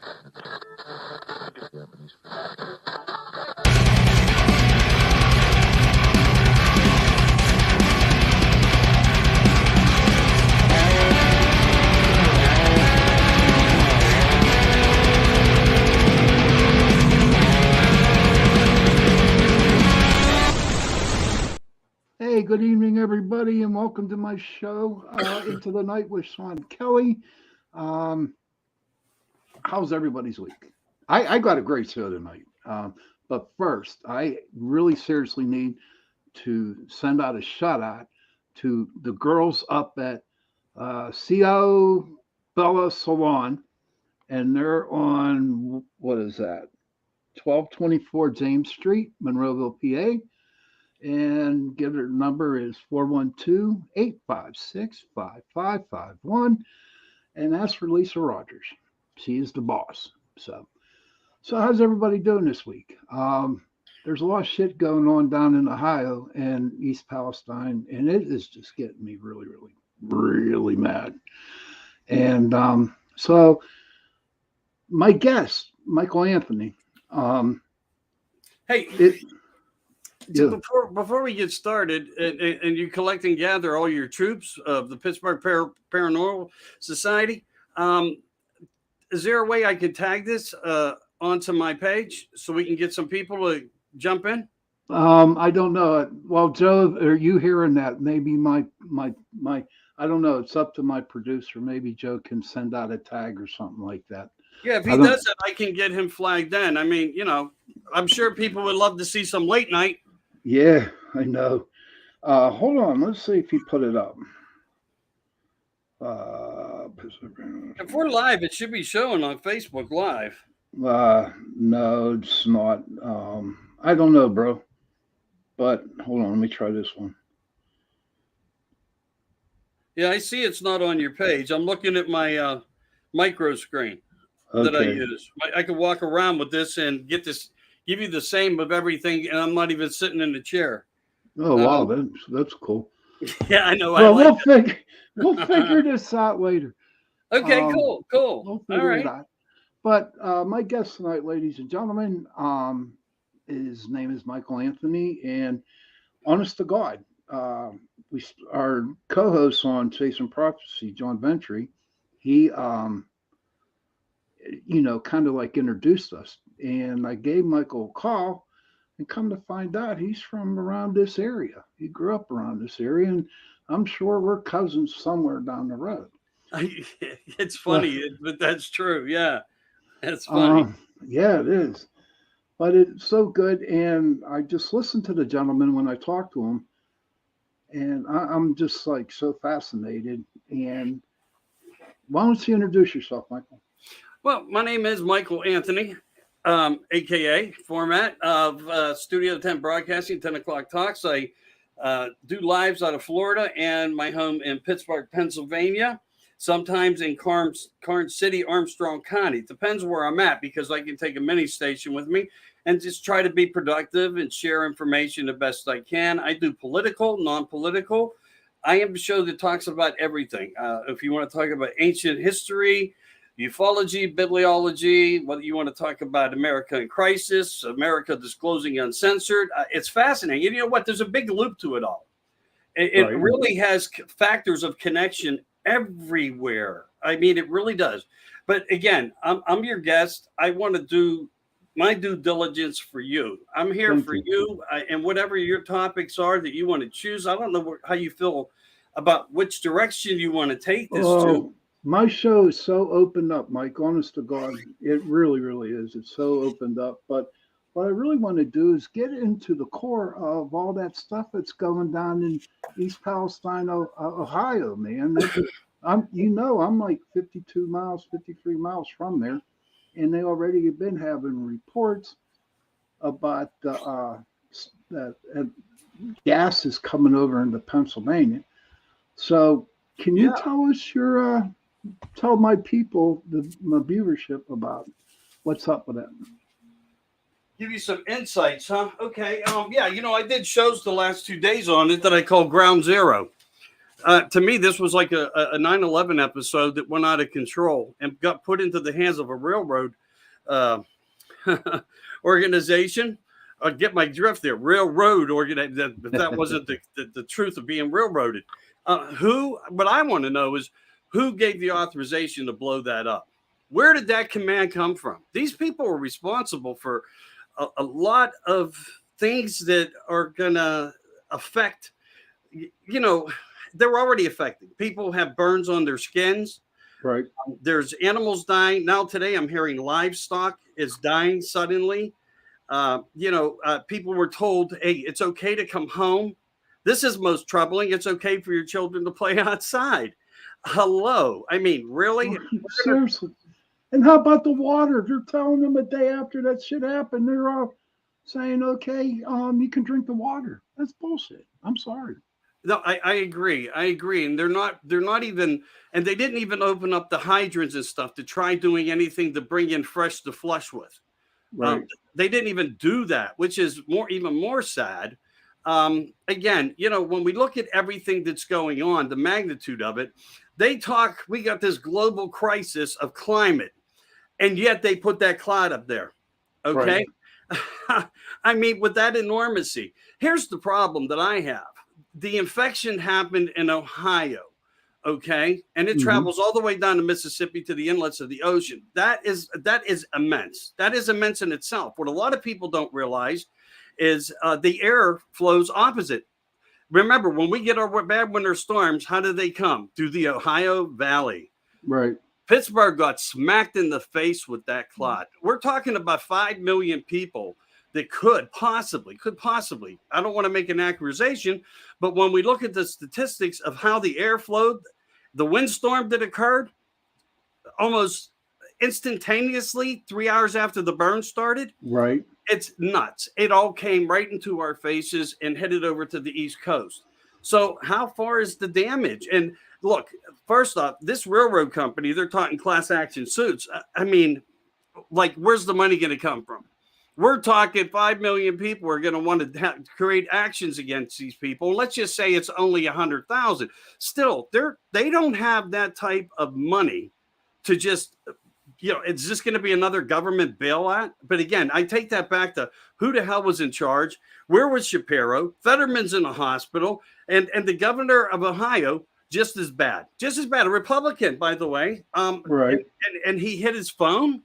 Hey, good evening, everybody, and welcome to my show, Into the Night with Shawn Kelly. How's everybody's week? I got a great show tonight. But first, I really seriously need to send out a shout out to the girls up at CO Bella Salon, and they're on, what is that, 1224 James Street, Monroeville, PA. And give their number is 412-856-5551. And that's for Lisa Rogers. She is the boss. So how's everybody doing this week? There's a lot of shit going on down in Ohio and East Palestine, and it is just getting me really, really, really mad. And so my guest, Michael Anthony. So before we get started, and you collect and gather all your troops of the Pittsburgh Paranormal Society, is there a way I could tag this onto my page so we can get some people to jump in? I don't know. Well, Joe, are you hearing that? Maybe my I don't know. It's up to my producer. Maybe Joe can send out a tag or something like that. Yeah, if he does it, I can get him flagged in. I mean, I'm sure people would love to see some late night. Yeah, I know. Hold on. Let's see if he put it up. If we're live, it should be showing on Facebook Live. No, it's not. I don't know, bro. But hold on. Let me try this one. Yeah, I see it's not on your page. I'm looking at my micro screen that I use. I could walk around with this and give you the same of everything, and I'm not even sitting in the chair. Oh, wow, that's cool. Yeah, I know. Well, we'll figure this out later. Okay, cool. We'll figure it out. But my guest tonight, ladies and gentlemen, his name is Michael Anthony, and honest to God, our co-host on Chasing Prophecy, John Ventry, he kind of like introduced us. And I gave Michael a call, and come to find out he's from around this area. He grew up around this area, and I'm sure we're cousins somewhere down the road. It's funny, but that's true. Yeah, that's funny. Yeah, it is. But it's so good, and I just listened to the gentleman when I talked to him, and I'm just like so fascinated. And why don't you introduce yourself, Michael? Well, my name is Michael Anthony, aka format of Studio 10 Broadcasting, 10 o'clock talks. I do lives out of Florida and my home in Pittsburgh, Pennsylvania, sometimes in Carnes City, Armstrong County. Depends where I'm at, because I can take a mini station with me and just try to be productive and share information the best I can. I do political, non-political. I am a show that talks about everything. If you want to talk about ancient history, ufology, bibliology, whether you want to talk about America in crisis, America disclosing uncensored, it's fascinating. You know what? There's a big loop to it all. It really has factors of connection everywhere. I mean, it really does. But again, I'm your guest. I want to do my due diligence for you. I'm here for you, and whatever your topics are that you want to choose. I don't know how you feel about which direction you want to take this to. My show is so opened up, Mike, honest to God. It really, really is. It's so opened up. But what I really want to do is get into the core of all that stuff that's going down in East Palestine, Ohio, man. I'm like 52 miles, 53 miles from there. And they already have been having reports about that gas is coming over into Pennsylvania. So can you tell us tell my people, my viewership, about what's up with that? Give you some insights, huh? Okay. I did shows the last 2 days on it that I call Ground Zero. To me, this was like a 9/11 episode that went out of control and got put into the hands of a railroad uh, organization. I'd get my drift there. Railroad organization. But that wasn't the truth of being railroaded. What I want to know is who gave the authorization to blow that up? Where did that command come from? These people are responsible for a lot of things that are going to affect, they're already affecting. People have burns on their skins. Right. There's animals dying. Now, today, I'm hearing livestock is dying suddenly. People were told, hey, it's okay to come home. This is most troubling. It's okay for your children to play outside. Hello. I mean, really? Seriously. And how about the water? They're telling them a day after that shit happened, they're all saying, okay, you can drink the water. That's bullshit. I'm sorry. No, I agree. I agree. And they're not even, and they didn't even open up the hydrants and stuff to try doing anything to bring in fresh to flush with. Right. They didn't even do that, which is even more sad. Again, when we look at everything that's going on, the magnitude of it, we got this global crisis of climate, and yet they put that cloud up there. Okay. Right. I mean, with that enormity, here's the problem that I have. The infection happened in Ohio. Okay. And it travels all the way down to Mississippi to the inlets of the ocean. That is immense. That is immense in itself. What a lot of people don't realize is the air flows opposite. Remember, when we get our bad winter storms, how do they come? Through the Ohio Valley. Right. Pittsburgh got smacked in the face with that clot. We're talking about 5 million people that could possibly, I don't want to make an accusation, but when we look at the statistics of how the air flowed, the windstorm that occurred almost instantaneously 3 hours after the burn started. Right. It's nuts. It all came right into our faces and headed over to the East Coast. So how far is the damage? And look, first off, this railroad company, they're talking class action suits. I mean, like, where's the money going to come from? We're talking 5 million people are going to want to create actions against these people. Let's just say it's only 100,000. Still, they don't have that type of money to just, it's just going to be another government bailout. But again, I take that back to who the hell was in charge? Where was Shapiro? Fetterman's in a hospital, and the governor of Ohio, just as bad. A Republican, by the way. Right. And he hit his phone.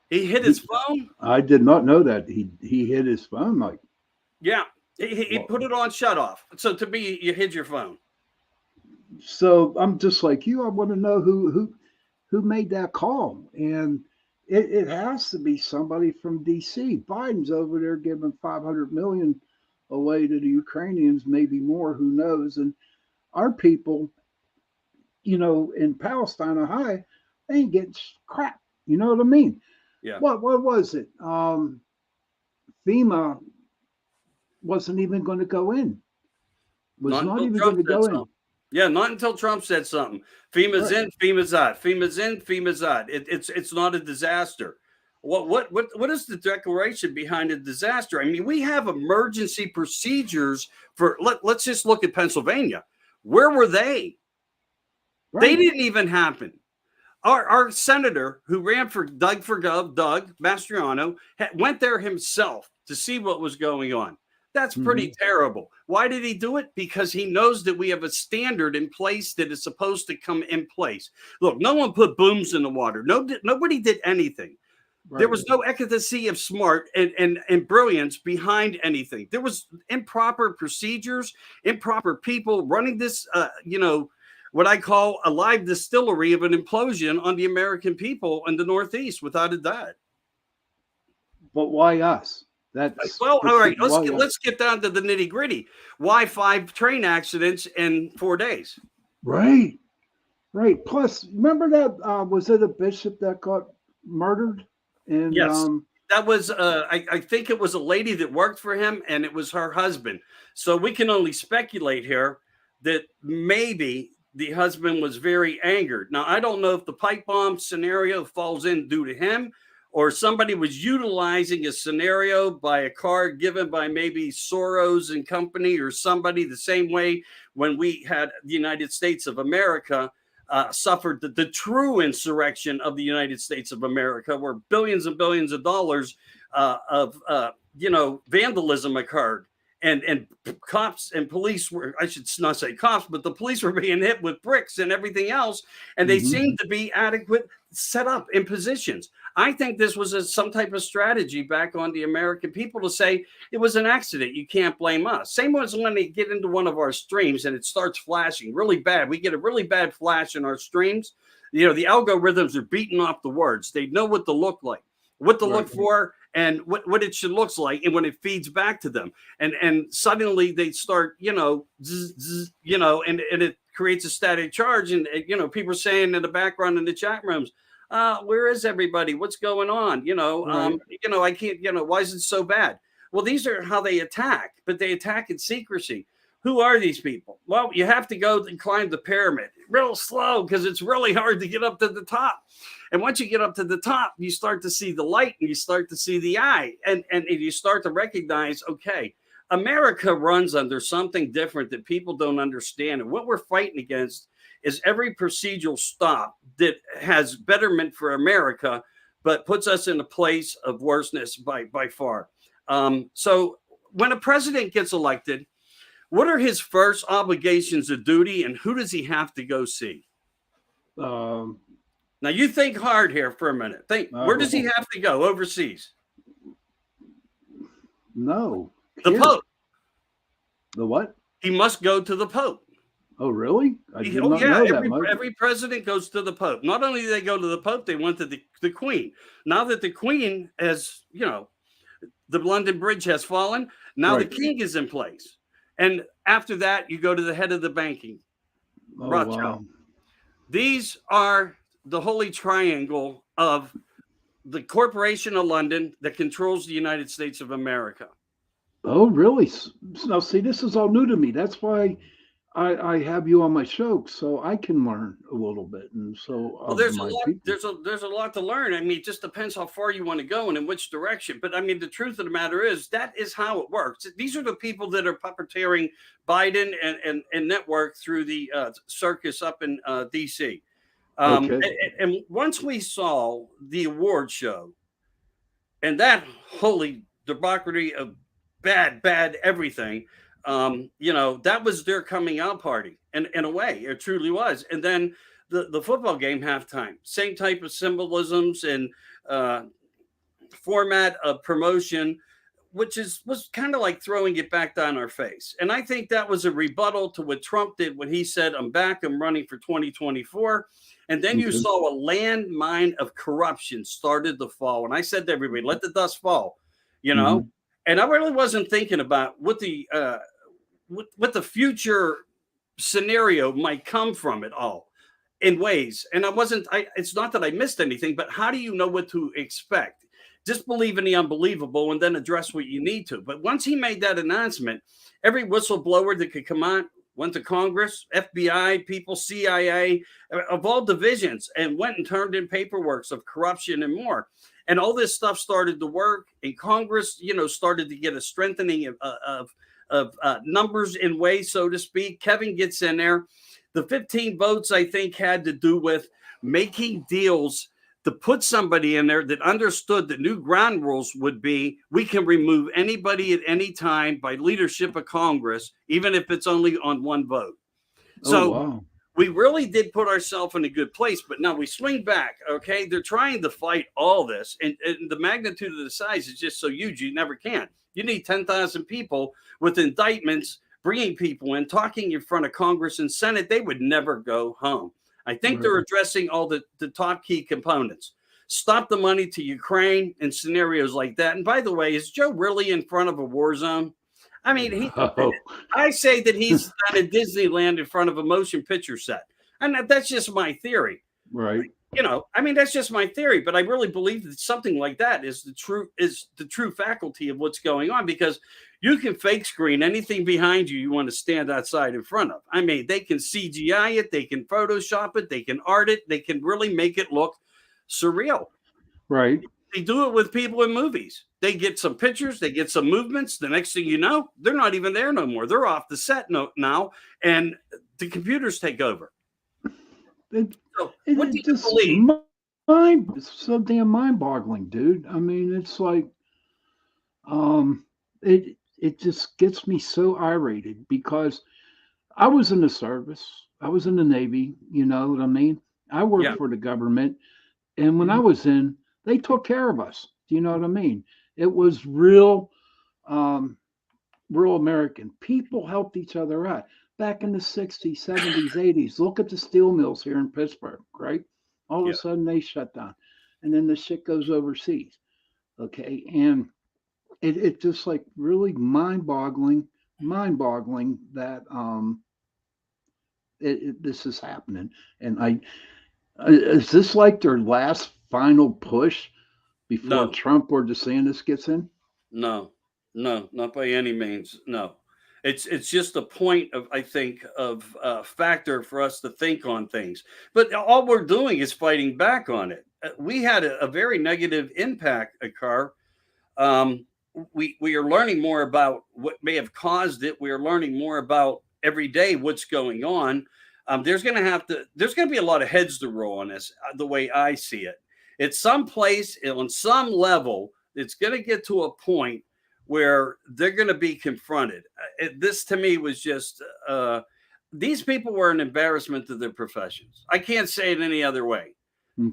He hit his phone. I did not know that he hit his phone. Like, yeah, he put it on shut off. So to me, you hid your phone. So I'm just like you. I want to know who made that call, and it has to be somebody from D.C. Biden's over there giving $500 million away to the Ukrainians, maybe more. Who knows? And our people, in Palestine, Ohio, they ain't getting crap. You know what I mean? Yeah. What was it? FEMA wasn't even going to go in. Was not even going to go in. Yeah, not until Trump said something. FEMA's in, FEMA's out. FEMA's in, FEMA's out. It's not a disaster. What is the declaration behind a disaster? I mean, we have emergency procedures for. Let's just look at Pennsylvania. Where were they? Right. They didn't even happen. Our senator who ran for Doug Mastriano, went there himself to see what was going on. That's pretty terrible. Why did he do it? Because he knows that we have a standard in place that is supposed to come in place. Look, no one put booms in the water. Nobody did anything. Right. There was no efficacy of smart and brilliance behind anything. There was improper procedures, improper people running this, what I call a live distillery of an implosion on the American people in the Northeast, without a doubt. But why us? All right. Let's get down to the nitty gritty. Why 5 train accidents in 4 days? Right. Plus, remember that was it a bishop that got murdered? And yes, that was. I think it was a lady that worked for him, and it was her husband. So we can only speculate here that maybe the husband was very angered. Now, I don't know if the pipe bomb scenario falls in due to him, or somebody was utilizing a scenario by a card given by maybe Soros and company or somebody, the same way when we had the United States of America suffered the true insurrection of the United States of America, where billions and billions of dollars of vandalism occurred. And cops and police were, I should not say cops, but the police were being hit with bricks and everything else. And they seemed to be adequate, set up in positions. I think this was some type of strategy back on the American people to say it was an accident. You can't blame us. Same as when they get into one of our streams and it starts flashing really bad. We get a really bad flash in our streams. The algorithms are beating off the words. They know what to look like, what to look for, and what it should looks like, and when it feeds back to them, and suddenly they start, zzz, zzz, and it creates a static charge, and people are saying in the background in the chat rooms, where is everybody? What's going on? I can't, why is it so bad? Well, these are how they attack, but they attack in secrecy. Who are these people? Well, you have to go and climb the pyramid real slow because it's really hard to get up to the top. And once you get up to the top, you start to see the light and you start to see the eye. And you start to recognize, okay, America runs under something different that people don't understand. And what we're fighting against is every procedural stop that has betterment for America, but puts us in a place of worseness by far. So when a president gets elected, what are his first obligations of duty, and who does he have to go see? Now, you think hard here for a minute. Think, where does he have to go overseas? No. The Pope. The what? He must go to the Pope. Oh, really? I did not know that. Every president goes to the Pope. Not only do they go to the Pope, they went to the Queen. Now that the Queen has, the London Bridge has fallen, now the King is in place. And after that, you go to the head of the banking. Rothschild. Wow. These are the holy triangle of the Corporation of London that controls the United States of America. Oh, really? Now, see, this is all new to me. That's why I have you on my show, so I can learn a little bit. And so there's a lot to learn. I mean, it just depends how far you want to go and in which direction. But I mean, the truth of the matter is that is how it works. These are the people that are puppeteering Biden and network through the circus up in DC. And once we saw the award show and that holy debauchery of bad everything, that was their coming out party. And in a way, it truly was. And then the football game halftime, same type of symbolisms and format of promotion, which was kind of like throwing it back down our face. And I think that was a rebuttal to what Trump did when he said, I'm back, I'm running for 2024. And then you saw a landmine of corruption started to fall. And I said to everybody, let the dust fall, And I really wasn't thinking about what the future scenario might come from it all in ways. And it's not that I missed anything, but how do you know what to expect? Just believe in the unbelievable and then address what you need to. But once he made that announcement, every whistleblower that could come on went to Congress, FBI people, CIA, of all divisions, and went and turned in paperwork of corruption and more. And all this stuff started to work, and Congress, started to get a strengthening of numbers in ways, so to speak. Kevin gets in there. The 15 votes, I think, had to do with making deals to put somebody in there that understood the new ground rules would be we can remove anybody at any time by leadership of Congress, even if it's only on one vote. So we really did put ourselves in a good place. But now we swing back. Okay, they're trying to fight all this, and the magnitude of the size is just so huge you never can. You need 10,000 people with indictments, bringing people in, talking in front of Congress and Senate. They would never go home. I think they're addressing all the top key components. Stop the money to Ukraine and scenarios like that. And by the way, is Joe really in front of a war zone? I mean, I say that he's at a Disneyland in front of a motion picture set. And that's just my theory. Right. That's just my theory. But I really believe that something like that is the true faculty of what's going on, because you can fake screen anything behind you want to stand outside in front of. I mean, they can CGI it, they can Photoshop it, they can art it, they can really make it look surreal. Right. They do it with people in movies. They get some pictures, they get some movements. The next thing you know, they're not even there no more. They're off the set now, and the computers take over. It, So, what do it you just believe? it's so damn mind-boggling, dude. I mean, it's like, um, it just gets me so irate because I was in the service. I was in the Navy. You know what I mean? I worked Yeah. for the government, and when I Mhm. was in, they took care of us. Do you know what I mean? It was real. Um, Real American. People helped each other out. Back in the 60s, 70s, 80s, look at the steel mills here in Pittsburgh, right? All of a Yeah. sudden they shut down. And then the shit goes overseas. Okay. And it just like really mind boggling that this is happening. And is this like their last final push before No, Trump or DeSantis gets in? no, no, not by any means. No, it's just a point of, I think, of factor for us to think on things. But all we're doing is fighting back on it. We had a very negative impact occur. Um, we are learning more about what may have caused it. We are learning more about every day what's going on. There's going to be a lot of heads to roll on this. The way I see it, it's some place on some level. It's going to get to a point where they're going to be confronted. This to me was just these people were an embarrassment to their professions. I can't say it any other way.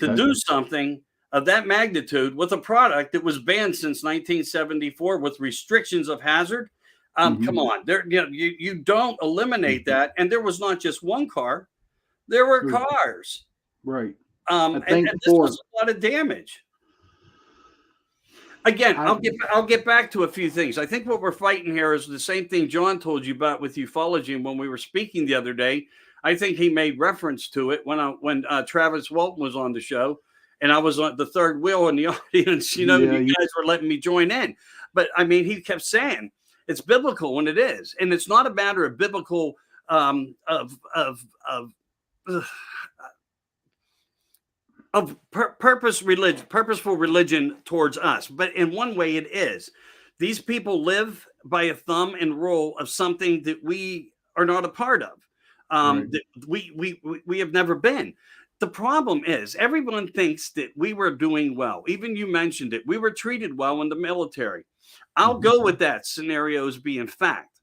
To Okay. do something of that magnitude with a product that was banned since 1974 with restrictions of hazard. Come Hmm. on, you don't eliminate that. And there was not just one car; there were cars, Right. I and think this was for a lot of damage. Again, I I'll get back to a few things. I think what we're fighting here is the same thing John told you about with ufology, and when we were speaking the other day, I think he made reference to it when Travis Walton was on the show, and I was on the third wheel in the audience. You know, yeah, you guys were letting me join in, but I mean, he kept saying it's biblical when it is, and it's not a matter of biblical of purposeful religion towards us. But in one way, it is. These people live by a thumb and rule of something that we are not a part of. right. That we have never been. The problem is everyone thinks that we were doing well. Even you mentioned it. We were treated well in the military. I'll Hmm. go with that scenario as being fact.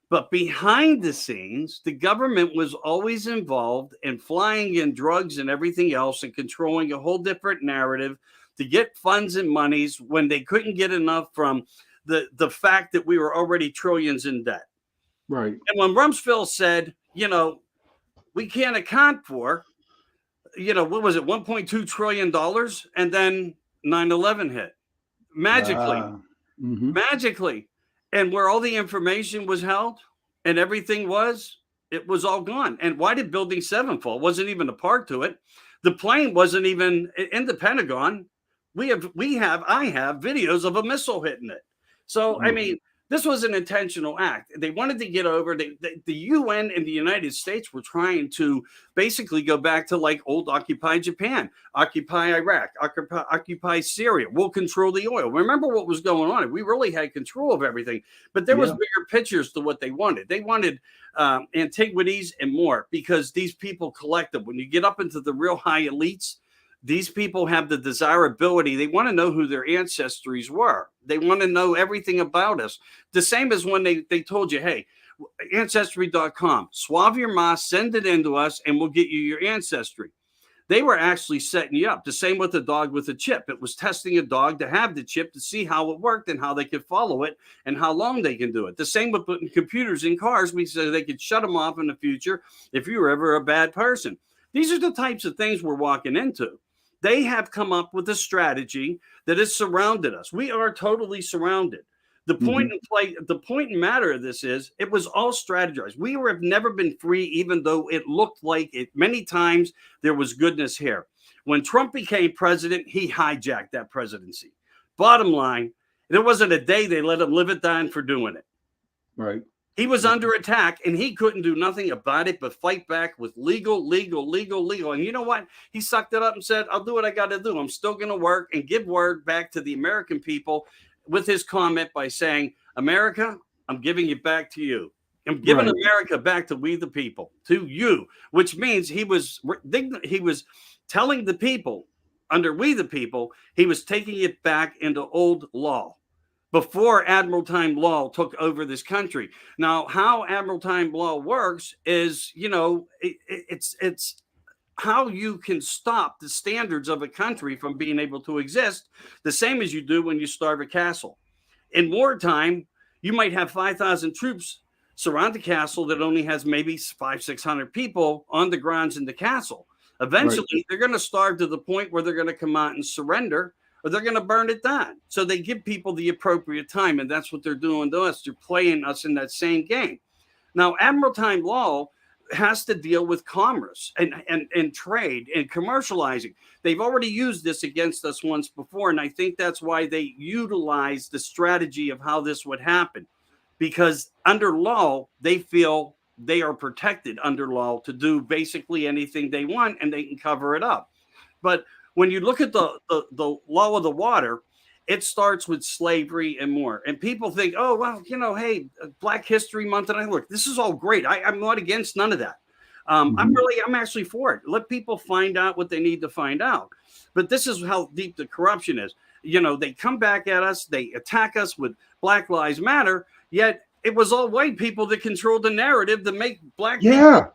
But behind the scenes, the government was always involved in flying in drugs and everything else and controlling a whole different narrative to get funds and monies when they couldn't get enough from the fact that we were already trillions in debt. Right. And when Rumsfeld said, we can't account for, what was it, $1.2 trillion? And then 9/11 hit magically. Uh, hmm. Magically. And where all the information was held and everything was, it was all gone. And why did Building 7 fall? Wasn't even a part to it. The plane wasn't even in the Pentagon. I have videos of a missile hitting it. So, I Oh, mean, this was an intentional act. They wanted to get over the UN and the United States were trying to basically go back to like old occupied Japan, occupy Iraq, occupy Syria. We'll control the oil. Remember what was going on? We really had control of everything, but there was yeah. bigger pictures to what they wanted. They wanted antiquities and more because these people collect them. When you get up into the real high elites, these people have the desirability. They want to know who their ancestries were. They want to know everything about us. The same as when they told you, hey, ancestry.com, swab your moss, send it into us, and we'll get you your ancestry. They were actually setting you up. The same with the dog with a chip. It was testing a dog to have the chip to see how it worked and how they could follow it and how long they can do it. The same with putting computers in cars. We said they could shut them off in the future if you were ever a bad person. These are the types of things we're walking into. They have come up with a strategy that has surrounded us. We are totally surrounded. Hmm. The point and matter of this is it was all strategized. Have never been free, even though it looked like it many times there was goodness here. When Trump became president, he hijacked that presidency. Bottom line, there wasn't a day they let him live it down for doing it. Right. He was under attack, and he couldn't do nothing about it but fight back with legal. And you know what? He sucked it up and said, I'll do what I got to do. I'm still going to work and give word back to the American people with his comment by saying, America, I'm giving it back to you. I'm giving America back to we the people, to you, which means he was telling the people under we the people, he was taking it back into old law. Before Admiral Time Law took over this country. Now, how Admiral Time Law works is, it's how you can stop the standards of a country from being able to exist, the same as you do when you starve a castle. In wartime, you might have 5,000 troops surround the castle that only has maybe 600 people on the grounds in the castle. Eventually, they're going to starve to the point where they're going to come out and surrender, or they're going to burn it down. So they give people the appropriate time, and that's what they're doing to us. They're playing us in that same game. Now, Admiral Time Law has to deal with commerce and trade and commercializing. They've already used this against us once before, and I think that's why they utilized the strategy of how this would happen. Because under law, they feel they are protected under law to do basically anything they want, and they can cover it up. But when you look at the law of the water, it starts with slavery and more. And people think, oh, well, hey, Black History Month. And I look, this is all great. I'm not against none of that. I'm actually for it. Let people find out what they need to find out. But this is how deep the corruption is. They come back at us. They attack us with Black Lives Matter. Yet it was all white people that controlled the narrative to make Black people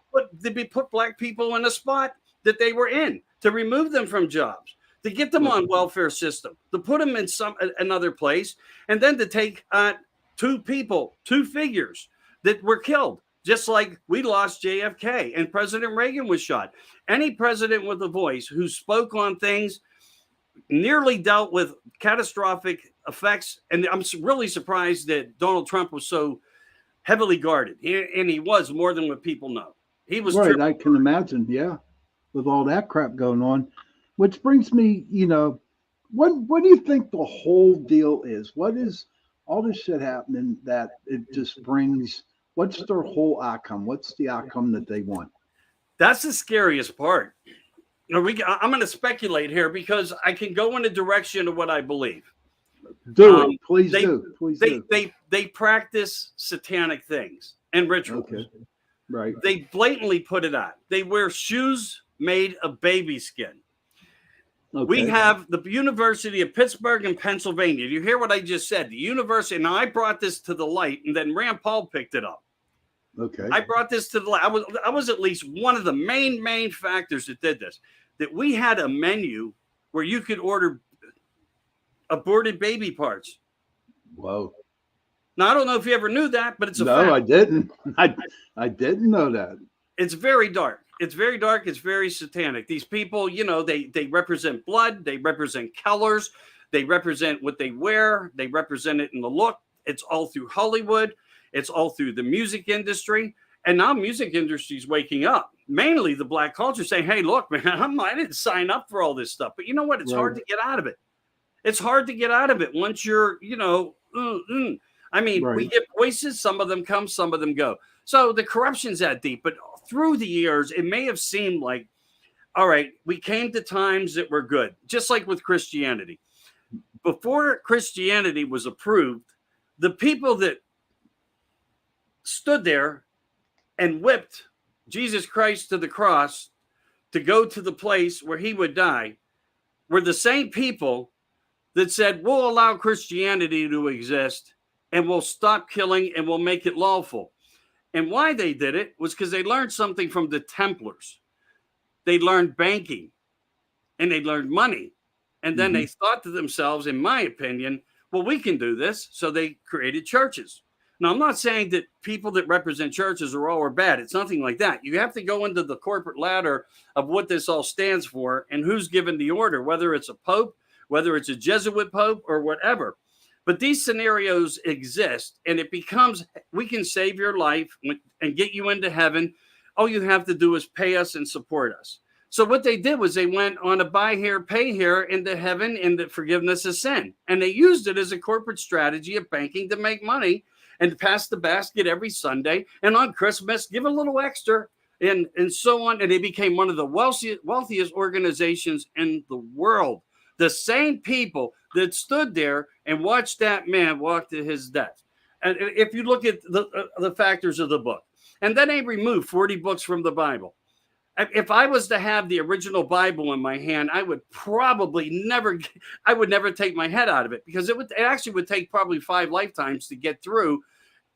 put Black people in a spot that they were in, to remove them from jobs, to get them on welfare system, to put them in another place, and then to take two figures that were killed, just like we lost JFK and President Reagan was shot. Any president with a voice who spoke on things nearly dealt with catastrophic effects, and I'm really surprised that Donald Trump was so heavily guarded, and he was more than what people know. He was right. I can imagine, with all that crap going on, which brings me, what do you think the whole deal is? What is all this shit happening that it just brings? What's their whole outcome? What's the outcome that they want? That's the scariest part. I'm going to speculate here because I can go in a direction of what I believe. Do it, please do. Please do. They practice satanic things and rituals. Okay. Right. They blatantly put it out. They wear shoes made of baby skin. Okay. We have the University of Pittsburgh in Pennsylvania. You hear what I just said? The university. Now, I brought this to the light, and then Rand Paul picked it up. Okay. I brought this to the light. I was at least one of the main factors that did this. That we had a menu where you could order aborted baby parts. Whoa. Now, I don't know if you ever knew that, but it's a fact. No, I didn't. I didn't know that. It's very dark. It's very dark. It's very satanic. These people, they represent blood. They represent colors. They represent what they wear. They represent it in the look. It's all through Hollywood. It's all through the music industry. And now music industry is waking up. Mainly the Black culture saying, hey, look, man, I didn't sign up for all this stuff. But you know what? It's hard to get out of it. It's hard to get out of it once you're, I mean, we get voices. Some of them come, some of them go. So the corruption's that deep. But through the years, it may have seemed like, all right, we came to times that were good, just like with Christianity. Before Christianity was approved, the people that stood there and whipped Jesus Christ to the cross to go to the place where he would die were the same people that said, we'll allow Christianity to exist and we'll stop killing and we'll make it lawful. And why they did it was because they learned something from the Templars. They learned banking and they learned money. And then they thought to themselves, in my opinion, well, we can do this. So they created churches. Now, I'm not saying that people that represent churches are all or bad. It's nothing like that. You have to go into the corporate ladder of what this all stands for and who's given the order, whether it's a pope, whether it's a Jesuit pope or whatever. But these scenarios exist, and it becomes, we can save your life and get you into heaven. All you have to do is pay us and support us. So what they did was they went on a buy here, pay here into heaven in the forgiveness of sin. And they used it as a corporate strategy of banking to make money. and pass the basket every Sunday. And on Christmas, give a little extra, and so on. And they became one of the wealthiest organizations in the world. The same people that stood there and watched that man walk to his death. And if you look at the factors of the book, and then they removed 40 books from the Bible. If I was to have the original Bible in my hand, I would never take my head out of it, because it actually would take probably 5 lifetimes to get through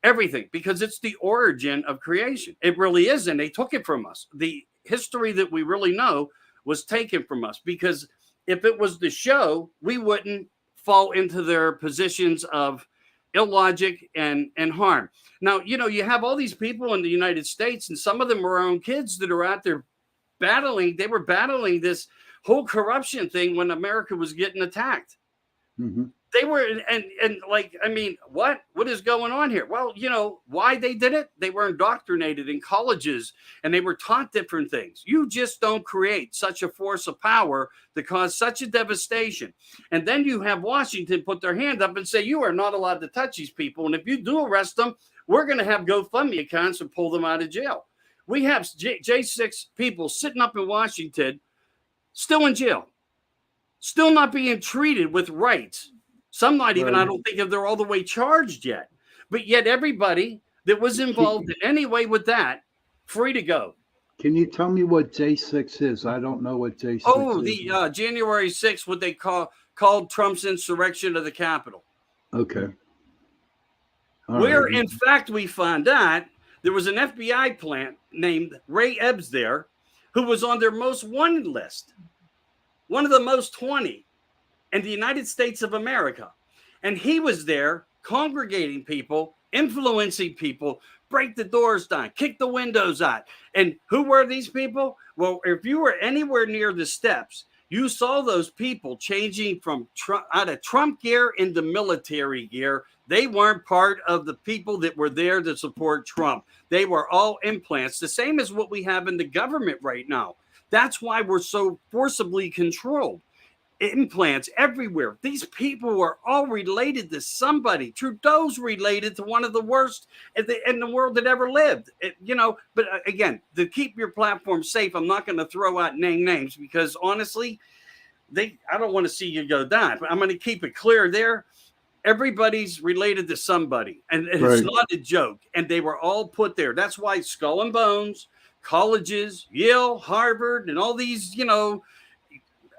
everything, because it's the origin of creation. It really is. And they took it from us. The history that we really know was taken from us, because if it was the show, we wouldn't fall into their positions of illogic and harm. Now, you have all these people in the United States, and some of them are our own kids that are out there battling. They were battling this whole corruption thing when America was getting attacked. Mm-hmm. They were, and like, I mean, what is going on here? Well, why they did it? They were indoctrinated in colleges, and they were taught different things. You just don't create such a force of power to cause such a devastation. And then you have Washington put their hand up and say, you are not allowed to touch these people. And if you do arrest them, we're going to have GoFundMe accounts and pull them out of jail. We have J6 people sitting up in Washington, still in jail, still not being treated with rights. Some not even, I don't think they're all the way charged yet. But yet everybody that was involved in any way with that, free to go. Can you tell me what J6 is? I don't know what J6 is. Oh, the January 6th, what they called Trump's insurrection of the Capitol. Okay. Where, in fact, we found out there was an FBI plant named Ray Ebbs there, who was on their most wanted list, one of the most 20 in the United States of America. And he was there congregating people, influencing people, break the doors down, kick the windows out. And who were these people? Well, if you were anywhere near the steps, you saw those people changing from out of Trump gear into military gear. They weren't part of the people that were there to support Trump. They were all implants, the same as what we have in the government right now. That's why we're so forcibly controlled. Implants everywhere. These people were all related to somebody. Trudeau's related to one of the worst in the world that ever lived. But again, to keep your platform safe, I'm not going to throw out names, because honestly, I don't want to see you go down. But I'm going to keep it clear there. Everybody's related to somebody, and it's not a joke. And they were all put there. That's why Skull and Bones, colleges, Yale, Harvard, and all these,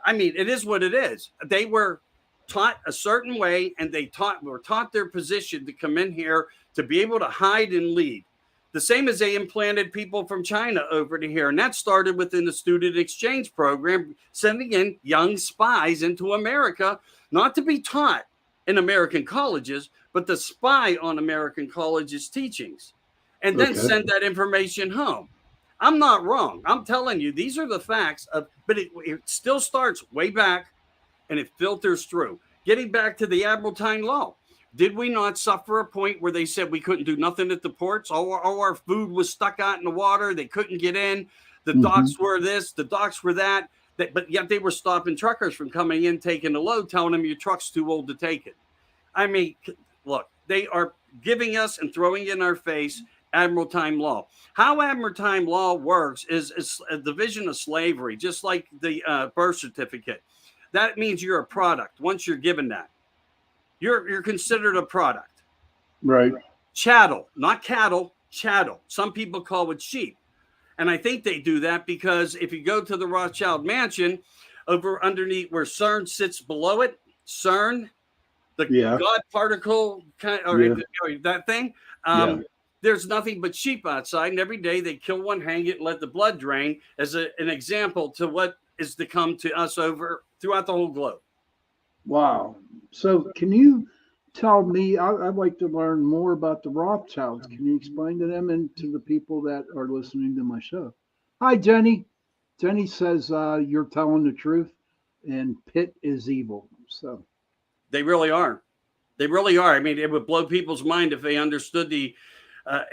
I mean, it is what it is. They were taught a certain way, and were taught their position to come in here to be able to hide and lead. The same as they implanted people from China over to here. And that started within the student exchange program, sending in young spies into America, not to be taught in American colleges, but to spy on American colleges' teachings, and then send that information home. I'm not wrong. I'm telling you, these are the facts but it still starts way back, and it filters through. Getting back to the Admiraltine Law, did we not suffer a point where they said we couldn't do nothing at the ports? All our food was stuck out in the water. They couldn't get in. The docks were this, the docks were that. But yet they were stopping truckers from coming in, taking the load, telling them your truck's too old to take it. I mean, look, they are giving us and throwing in our face Admiraltine Law. How Admiraltine Law works is a division of slavery, just like the birth certificate. That means you're a product. Once you're given that, you're considered a product. Right. Chattel, not cattle, chattel. Some people call it sheep. And I think they do that because if you go to the Rothschild Mansion, over underneath where CERN sits below it, CERN, the God particle or that thing, there's nothing but sheep outside. And every day they kill one, hang it, and let the blood drain as an example to what is to come to us over throughout the whole globe. Wow. So can you tell me, I'd like to learn more about the Rothschilds. Can you explain to them and to the people that are listening to my show? Hi, Jenny. Jenny says you're telling the truth and Pitt is evil. So they really are. They really are. I mean, it would blow people's mind if they understood the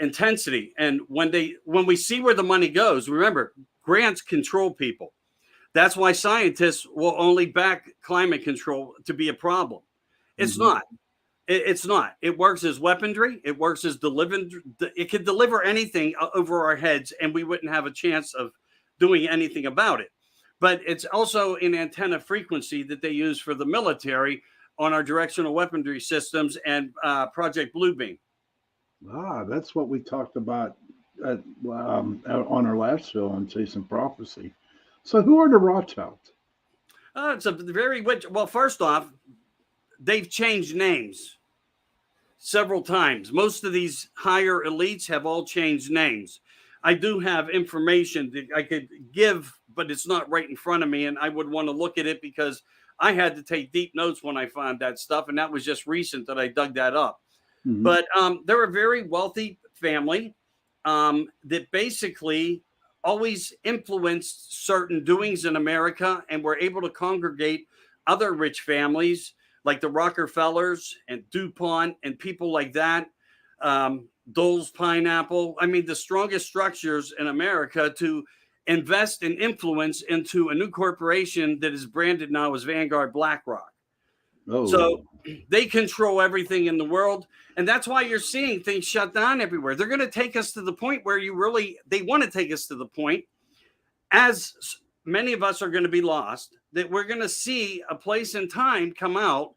intensity. And when we see where the money goes, remember, grants control people. That's why scientists will only back climate control to be a problem. It's not. It's not. It works as weaponry. It works as delivering. It could deliver anything over our heads, and we wouldn't have a chance of doing anything about it. But it's also an antenna frequency that they use for the military on our directional weaponry systems and Project Bluebeam. Ah, that's what we talked about on our last show on Chasing Prophecy. So, who are the Rothschilds? It's a very well. First off, they've changed names several times. Most of these higher elites have all changed names. I do have information that I could give, but it's not right in front of me, and I would want to look at it because I had to take deep notes when I found that stuff, and that was just recent that I dug that up. Mm-hmm. But they're a very wealthy family that basically always influenced certain doings in America and were able to congregate other rich families like the Rockefellers and DuPont and people like that. Dole's Pineapple. I mean, the strongest structures in America to invest and influence into a new corporation that is branded now as Vanguard BlackRock. Oh. So they control everything in the world. And that's why you're seeing things shut down everywhere. They're going to take us to the point where they want to take us to the point, as many of us are going to be lost, that we're going to see a place in time come out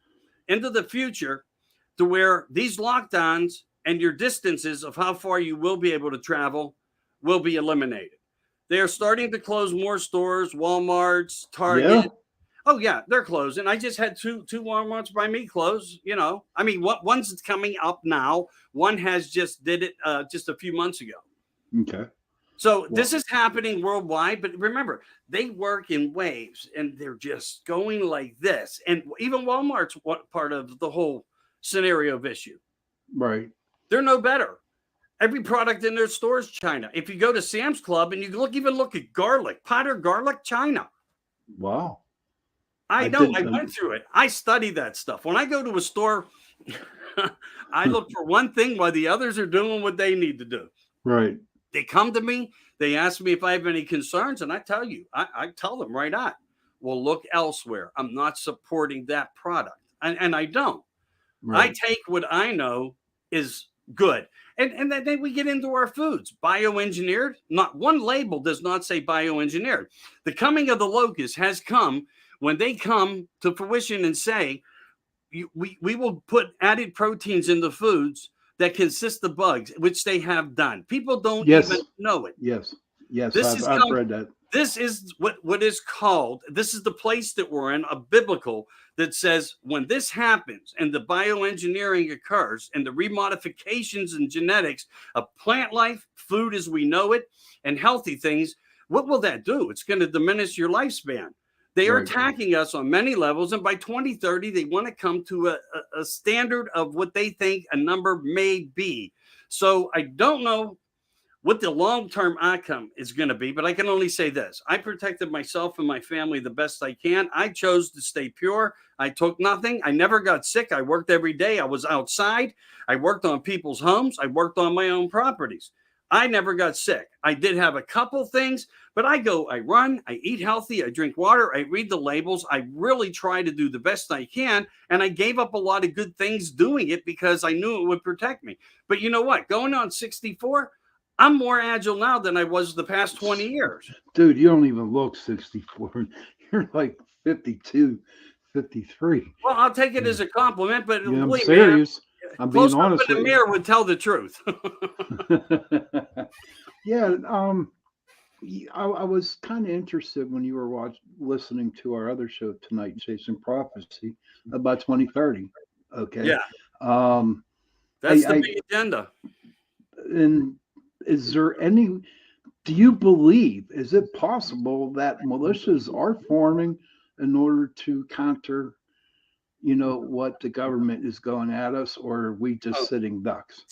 into the future to where these lockdowns and your distances of how far you will be able to travel will be eliminated. They are starting to close more stores, Walmarts, Target. Yeah. Oh yeah, they're closing. I just had two Walmarts by me close. I mean, one's coming up now. One has just did it just a few months ago. Okay. So this is happening worldwide, but remember, they work in waves, and they're just going like this. And even Walmart's part of the whole scenario of issue. Right. They're no better. Every product in their store is China. If you go to Sam's Club and you look at garlic, powdered garlic, China. Wow. I know. I went through it. I study that stuff. When I go to a store, I look for one thing while the others are doing what they need to do. Right. They come to me. They ask me if I have any concerns, and I tell you, I tell them right on. Well, look elsewhere. I'm not supporting that product, and I don't. Right. I take what I know is good. And then we get into our foods. Bioengineered. Not one label does not say bioengineered. The coming of the locust has come when they come to fruition and say, we will put added proteins in the foods that consist of bugs, which they have done. People don't even know it. Yes. I've read that. This is what is called, this is the place that we're in, a biblical, that says when this happens and the bioengineering occurs and the remodifications and genetics of plant life, food as we know it, and healthy things, what will that do? It's going to diminish your lifespan. They are attacking us on many levels, and by 2030, they want to come to a standard of what they think a number may be. So I don't know what the long-term outcome is going to be, but I can only say this. I protected myself and my family the best I can. I chose to stay pure. I took nothing. I never got sick. I worked every day. I was outside. I worked on people's homes. I worked on my own properties. I never got sick. I did have a couple things, but I run, I eat healthy, I drink water, I read the labels. I really try to do the best I can. And I gave up a lot of good things doing it because I knew it would protect me. But you know what? Going on 64, I'm more agile now than I was the past 20 years. Dude, you don't even look 64. You're like 52, 53. Well, I'll take it as a compliment, but I'm serious. I'm being honest. The mirror would tell the truth. Yeah. I was kind of interested when you were listening to our other show tonight, Chasing Prophecy, about 2030. Okay. Yeah. That's the big agenda. And is there do you believe, is it possible that militias are forming in order to counter, what the government is going at us, or are we just sitting ducks?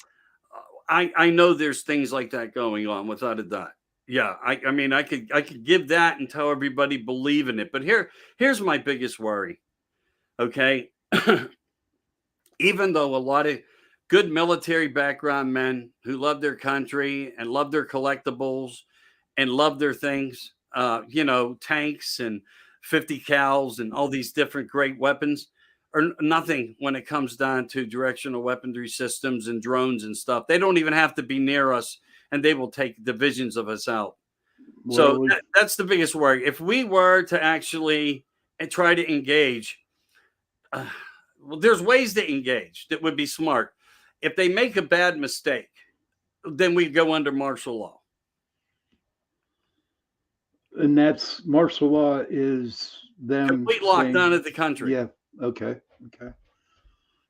I know there's things like that going on without a doubt. Yeah. I mean, I could give that and tell everybody believe in it, but here's my biggest worry. Okay. Even though a lot of good military background men who love their country and love their collectibles and love their things, tanks and 50 cals and all these different great weapons. are nothing when it comes down to directional weaponry systems and drones and stuff. They don't even have to be near us, and they will take divisions of us out. So Well, that's the biggest worry. If we were to actually try to engage, well, there's ways to engage that would be smart. If they make a bad mistake, then we go under martial law. and that's martial law is them Complete saying, lockdown of the country. yeah, okay, okay.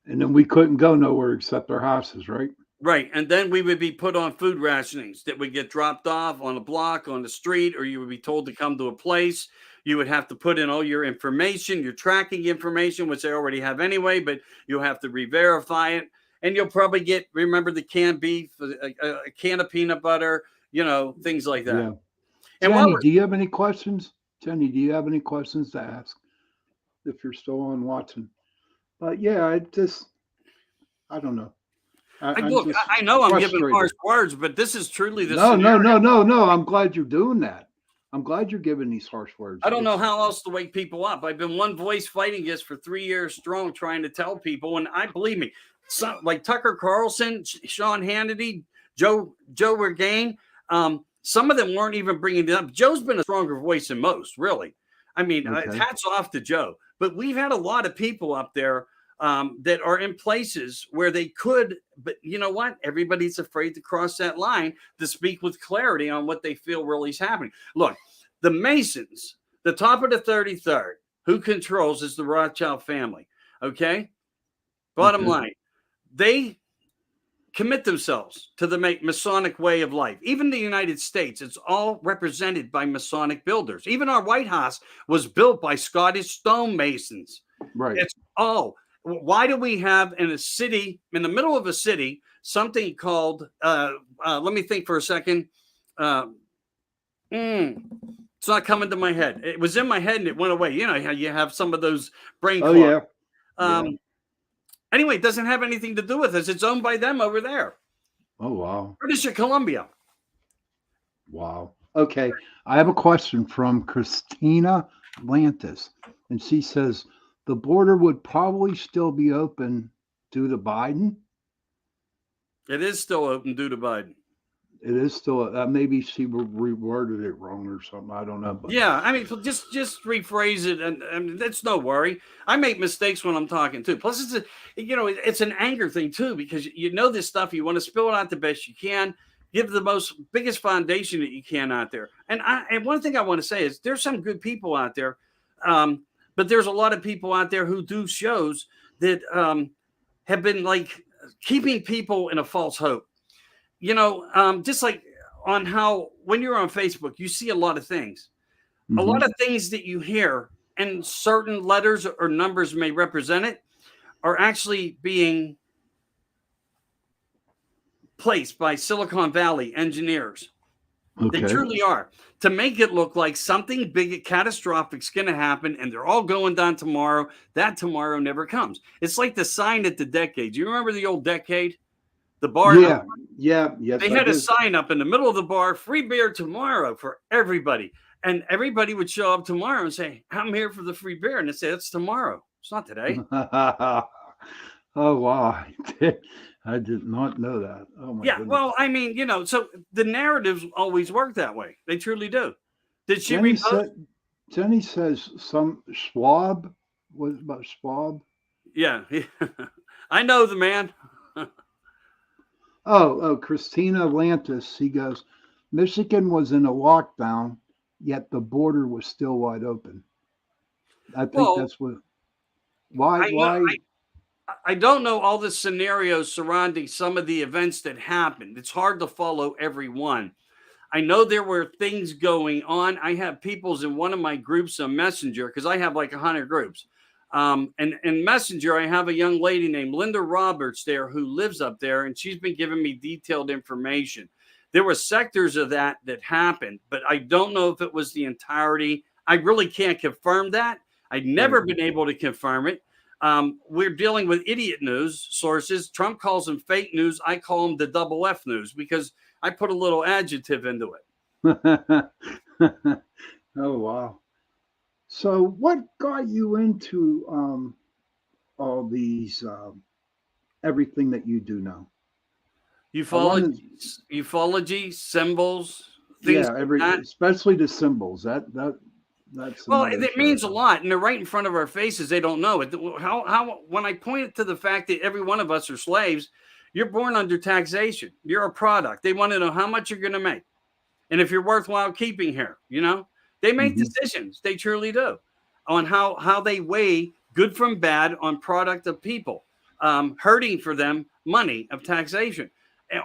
And then we couldn't go nowhere except our houses, right? Right. And then we would be put on food rationings that would get dropped off on a block, on the street, or you would be told to come to a place. You would have to put in all your information, your tracking information, which they already have anyway, but you'll have to re-verify it. And you'll probably get, remember the canned beef, a can of peanut butter, things like that. Yeah. And Jenny, do you have any questions? Jenny, do you have any questions to ask if you're still on watching? But yeah, I don't know. I know I'm giving harsh words, but this is truly the No. I'm glad you're doing that. I'm glad you're giving these harsh words. I don't know how else to wake people up. I've been one voice fighting this for 3 years strong, trying to tell people. And believe me, like Tucker Carlson, Sean Hannity, Joe Rogan, some of them weren't even bringing it up. Joe's been a stronger voice than most, really. I mean, hats off to Joe. But we've had a lot of people up there that are in places where they could, but you know what? Everybody's afraid to cross that line to speak with clarity on what they feel really is happening. Look, the Masons, the top of the 33rd, who controls is the Rothschild family. Okay. Bottom line, they commit themselves to the Masonic way of life. Even the United States, it's all represented by Masonic builders. Even our White House was built by Scottish stonemasons. Right. It's all. Why do we have in a city, in the middle of a city, something called, let me think for a second. It's not coming to my head. It was in my head and it went away. You know how you have some of those brain clogs. Yeah. Anyway, it doesn't have anything to do with us. It's owned by them over there. Oh, wow. British Columbia. Wow. Okay. I have a question from Christina Atlantis. And she says, the border would probably still be open due to Biden. It is still open due to Biden. It is still. Maybe she reworded it wrong or something. I don't know. But. Yeah, I mean, just rephrase it, and that's no worry. I make mistakes when I'm talking too. Plus, it's an anger thing too, because this stuff. You want to spill it out the best you can. Give the biggest foundation that you can out there. And one thing I want to say is there's some good people out there. But there's a lot of people out there who do shows that have been like keeping people in a false hope. Just like on how when you're on Facebook, you see a lot of things. A lot of things that you hear and certain letters or numbers may represent it are actually being placed by Silicon Valley engineers. Okay. They truly are, to make it look like something big, catastrophic is going to happen, and they're all going down tomorrow. That tomorrow never comes. It's like the sign at the Decade. Do you remember the old Decade? The bar? Yeah. They had a sign up in the middle of the bar, free beer tomorrow for everybody. And everybody would show up tomorrow and say, I'm here for the free beer. And they say, it's tomorrow. It's not today. Oh, wow. I did not know that. Oh my goodness. Well, I mean, so the narratives always work that way. They truly do. Did she Jenny says some Schwab. What about Schwab? Yeah. I know the man. Christina Atlantis. He goes, Michigan was in a lockdown, yet the border was still wide open. I think that's what. Why? I don't know all the scenarios surrounding some of the events that happened. It's hard to follow every one. I know there were things going on. I have people's in one of my groups on Messenger, because I have like 100 groups. And in Messenger, I have a young lady named Linda Roberts there who lives up there, and she's been giving me detailed information. There were sectors of that happened, but I don't know if it was the entirety. I really can't confirm that. I've never been able to confirm it. We're dealing with idiot news sources. Trump calls them fake news. I call them the double F news, because I put a little adjective into it. Oh, wow. So what got you into all these everything that you do now. I want to, Ufology, symbols, things yeah, like that. especially the symbols. That's Well, another it show. means a lot, and they're right in front of our faces. They don't know it. How when I point it to the fact that every one of us are slaves, you're born under taxation. You're a product. They want to know how much you're going to make, and if you're worthwhile keeping here. They make Hmm. decisions. They truly do on how they weigh good from bad on product of people, hurting for them money of taxation.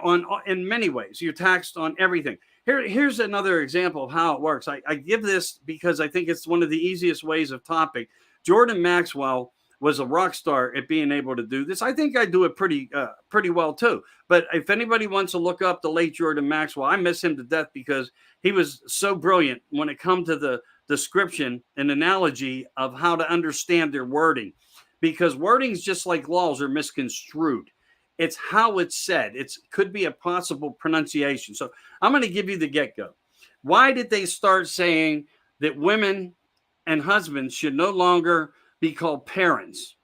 On in many ways, you're taxed on everything. Here's another example of how it works. I give this because I think it's one of the easiest ways of topic. Jordan Maxwell was a rock star at being able to do this. I think I do it pretty well too. But if anybody wants to look up the late Jordan Maxwell, I miss him to death because he was so brilliant when it comes to the description and analogy of how to understand their wording. Because wordings, just like laws, are misconstrued. It's how it's said. It could be a possible pronunciation. So I'm going to give you the get-go. Why did they start saying that women and husbands should no longer be called parents,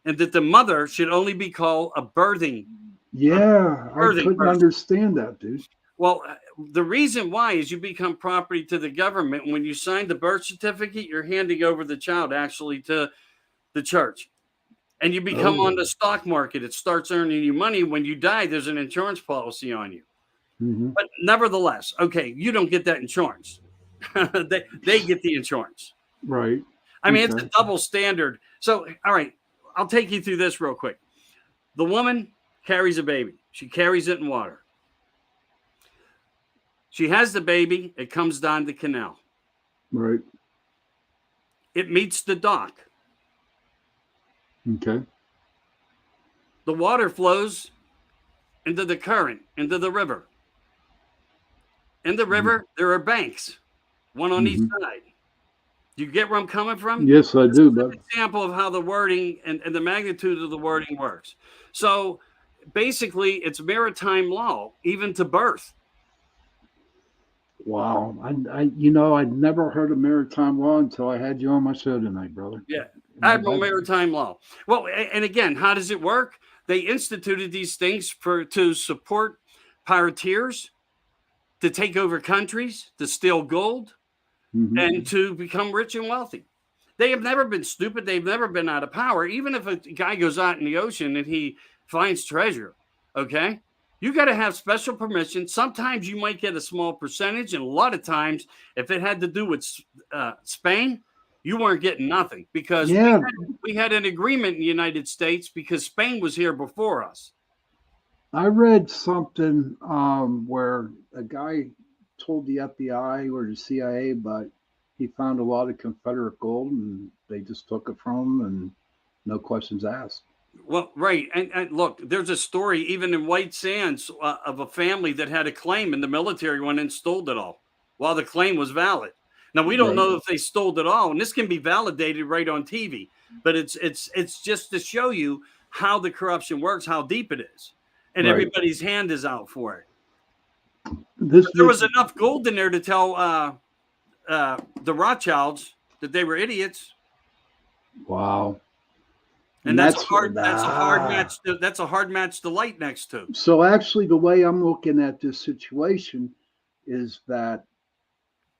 and that the mother should only be called a Yeah, I birthing couldn't person? understand that, dude. Well, the reason why is you become property to the government. When you sign the birth certificate, you're handing over the child actually to the church. And you become Oh, on the stock market. It starts earning you money. When you die, there's an insurance policy on you. hmm, But nevertheless, okay, you don't get that insurance. they get the insurance. right. I mean, it's Okay. a double standard. So, all right, I'll take you through this real quick. The woman carries a baby. She carries it in water. She has the baby. It comes down the canal. Right. It meets the dock. Okay. The water flows into the current, into the river. In the river, there are banks, one on each Mm-hmm. side. Do you get where I'm coming from? Yes, I This do, is but an example of how the wording and the magnitude of the wording works. So basically, it's maritime law, even to birth. wow. I'd never heard of maritime law until I had you on my show tonight, brother. Yeah. Admiral That, maritime law. Well, and again, how does it work? They instituted these things to support pirateers, to take over countries, to steal gold, hmm, and to become rich and wealthy. They have never been stupid. They've never been out of power. Even if a guy goes out in the ocean and he finds treasure, okay, you got to have special permission. Sometimes you might get a small percentage, and a lot of times, if it had to do with Spain, you weren't getting nothing because yeah. we had an agreement in the United States because Spain was here before us. I read something where a guy told the FBI or the CIA, but he found a lot of Confederate gold, and they just took it from him, and no questions asked. Well, right. And look, there's a story even in White Sands of a family that had a claim and the military went and stole it all while the claim was valid. Now, we don't Right. know if they stole it all, and this can be validated right on TV, but it's just to show you how the corruption works, how deep it is. And Right. everybody's hand is out for it. This But there this was enough gold in there to tell the Rothschilds that they were idiots. wow. And And that's that's a hard ah. match that's a hard match to light next to. So actually, the way I'm looking at this situation is that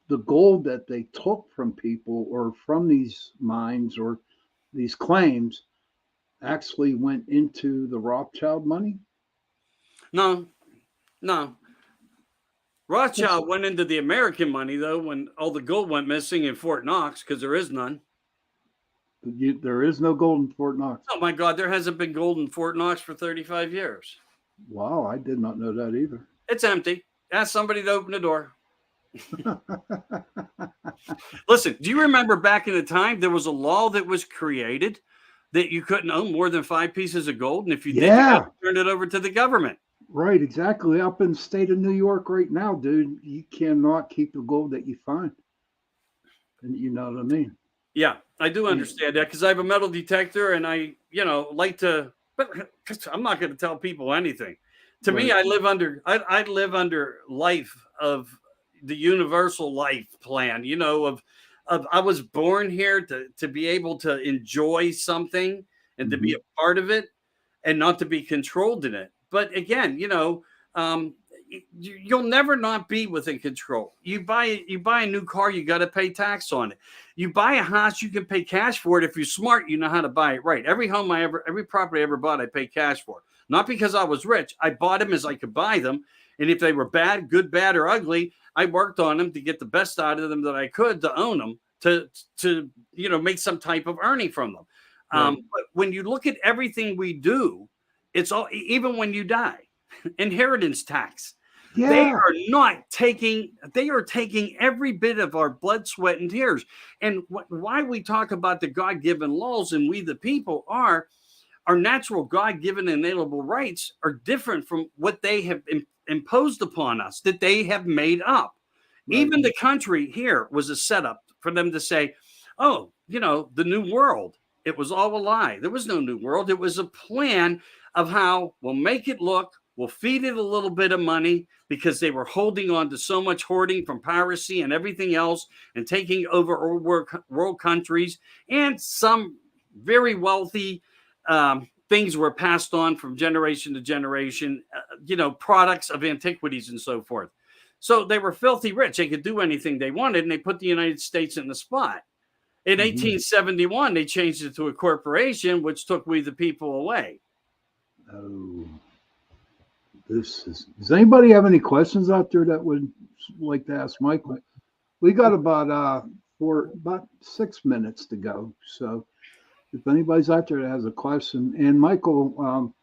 the gold that they took from people or from these mines or these claims actually went into the Rothschild money. No, no. That's Rothschild went into the American money though when all the gold went missing in Fort Knox because there is none. there is no gold in Fort Knox. Oh my God, there hasn't been gold in Fort Knox for 35 years. Wow, I did not know that either. It's empty. Ask somebody to open the door. Listen, do you remember back in the time there was a law that was created that you couldn't own more than 5 pieces of gold, and if you did, you had Yeah, to turn it over to the government. right, exactly. Up in the state of New York right now, dude, you cannot keep the gold that you find. And you know what I mean? Yeah, I do Yeah, understand that because I have a metal detector and I, like to, but I'm not going to tell people anything. To me, right. I live under life of the universal life plan, of I was born here to be able to enjoy something and to be a part of it and not to be controlled in it. But again, you'll never not be within control. You buy a new car, you got to pay tax on it. You buy a house, you can pay cash for it. If you're smart, you know how to buy it right. Every property I ever bought, I paid cash for. Not because I was rich. I bought them as I could buy them. And if they were bad, good, bad, or ugly, I worked on them to get the best out of them that I could to own them, to make some type of earning from them. Right. But when you look at everything we do, it's all, even when you die, inheritance tax. Yeah. They are taking every bit of our blood, sweat, and tears. And why we talk about the God-given laws and we the people are, our natural God-given inalienable rights are different from what they have imposed upon us, that they have made up. Right. Even the country here was a setup for them to say, oh, the new world, it was all a lie. There was no new world. It was a plan of how we'll make it look, we'll feed it a little bit of money, because they were holding on to so much hoarding from piracy and everything else and taking over world countries, and some very wealthy things were passed on from generation to generation, products of antiquities and so forth. So they were filthy rich. They could do anything they wanted, and they put the United States in the spot. In 1871, they changed it to a corporation, which took we the people away. Oh, does anybody have any questions out there that would like to ask Michael? We got about 6 minutes to go. So if anybody's out there that has a question, and Michael,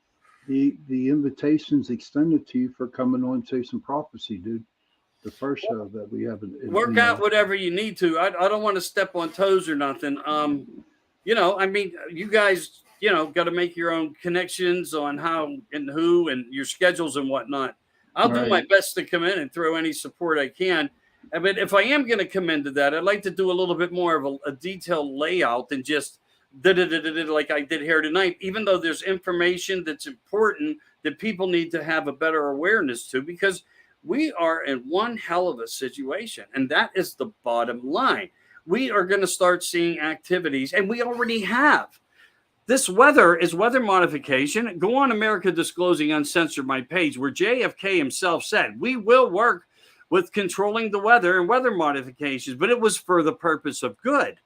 the invitation's extended to you for coming on Chasing Prophecy, dude. The first show that we have. Work out whatever you need to. I don't want to step on toes or nothing. You guys, got to make your own connections on how and who and your schedules and whatnot. I'll do my best to come in and throw any support I can. But if I am going to come into that, I'd like to do a little bit more of a detailed layout than just like I did here tonight, even though there's information that's important that people need to have a better awareness to, because we are in one hell of a situation. And that is the bottom line. We are going to start seeing activities, and we already have. This weather is weather modification. Go on America Disclosing Uncensored, my page, where JFK himself said, we will work with controlling the weather and weather modifications, but it was for the purpose of good.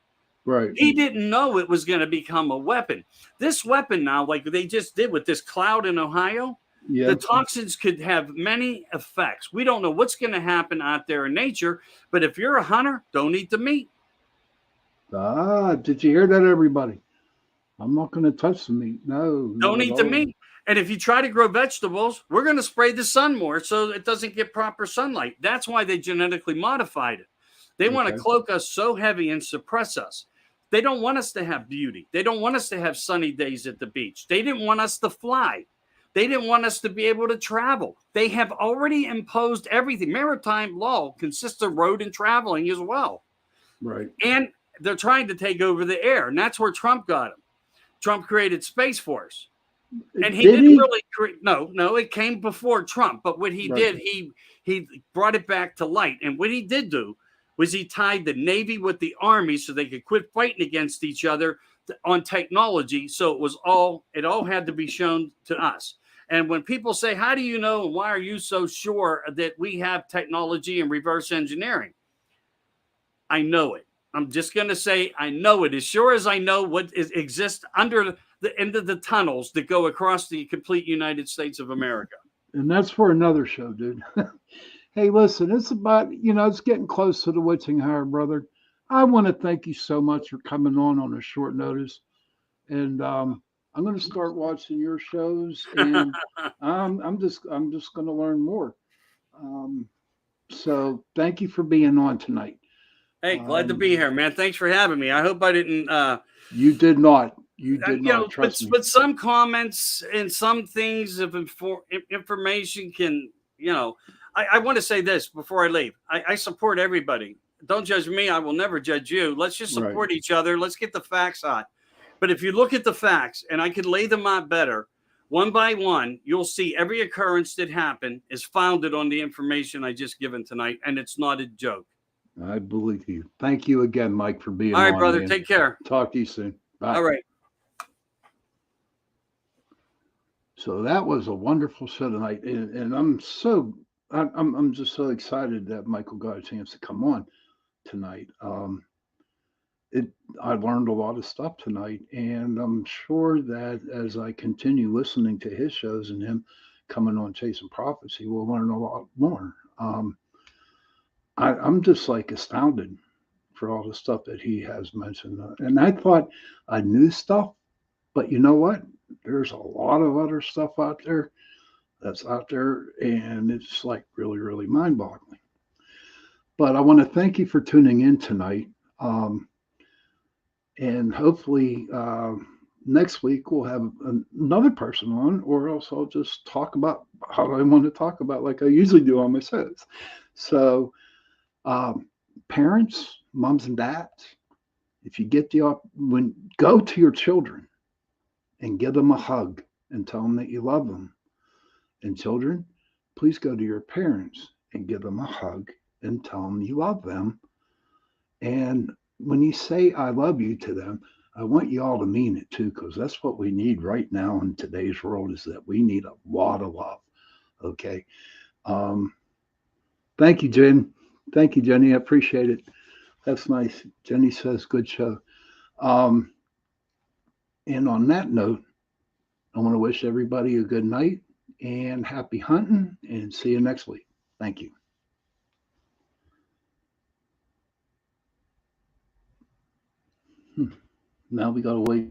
Right. He didn't know it was going to become a weapon. This weapon now, like they just did with this cloud in Ohio, the toxins could have many effects. We don't know what's going to happen out there in nature, but if you're a hunter, don't eat the meat. Did you hear that, everybody? I'm not going to touch the meat. No. Don't eat the meat. And if you try to grow vegetables, we're going to spray the sun more so it doesn't get proper sunlight. That's why they genetically modified it. They want to cloak us so heavy and suppress us. They don't want us to have beauty. They don't want us to have sunny days at the beach. They didn't want us to fly. They didn't want us to be able to travel. They have already imposed everything. Maritime law consists of road and traveling as well. Right. And they're trying to take over the air. And that's where Trump got him. Trump created Space Force. And he didn't really create. No, it came before Trump. But what he did, he brought it back to light. And what he did do was he tied the Navy with the Army so they could quit fighting against each other on technology. So it all had to be shown to us. And when people say, how do you know, and why are you so sure that we have technology and reverse engineering? I know it. I'm just going to say, I know it as sure as I know what exists under the end of the tunnels that go across the complete United States of America. And that's for another show, dude. Hey, listen, it's about, it's getting close to the witching hour, brother. I want to thank you so much for coming on a short notice. And I'm going to start watching your shows, and I'm just going to learn more. So thank you for being on tonight. Hey, glad to be here, man. Thanks for having me. I hope I didn't. You did not. You did not. Trust me. But some comments and some things of information can, I want to say this before I leave. I support everybody. Don't judge me. I will never judge you. Let's just support each other. Let's get the facts out. But if you look at the facts, and I could lay them out better, one by one, you'll see every occurrence that happened is founded on the information I just given tonight, and it's not a joke. I believe you. Thank you again, Mike, for being on. All right, brother. Take care. Talk to you soon. Bye. All right. So that was a wonderful show tonight, and I'm just so excited that Michael got a chance to come on tonight. It I learned a lot of stuff tonight, and I'm sure that as I continue listening to his shows and him coming on Chasing Prophecy, we'll learn a lot more. I'm just like astounded for all the stuff that he has mentioned, and I thought I knew stuff, but you know what? There's a lot of other stuff out there that's out there, and it's like really, really mind-boggling. But I want to thank you for tuning in tonight. Um, and hopefully next week we'll have another person on, or else I'll just talk about how I want to talk about, like I usually do on my shows. So, um, parents, moms and dads, if you get the when go to your children and give them a hug and tell them that you love them. And children, please go to your parents and give them a hug and tell them you love them. And when you say I love you to them, I want you all to mean it too, because that's what we need right now in today's world is that we need a lot of love. Okay. Um, thank you, Jen. Thank you, Jenny. I appreciate it. That's nice. Jenny says, good show. Um, and on that note, I want to wish everybody a good night and happy hunting and see you next week. Thank you. Now we got to wait.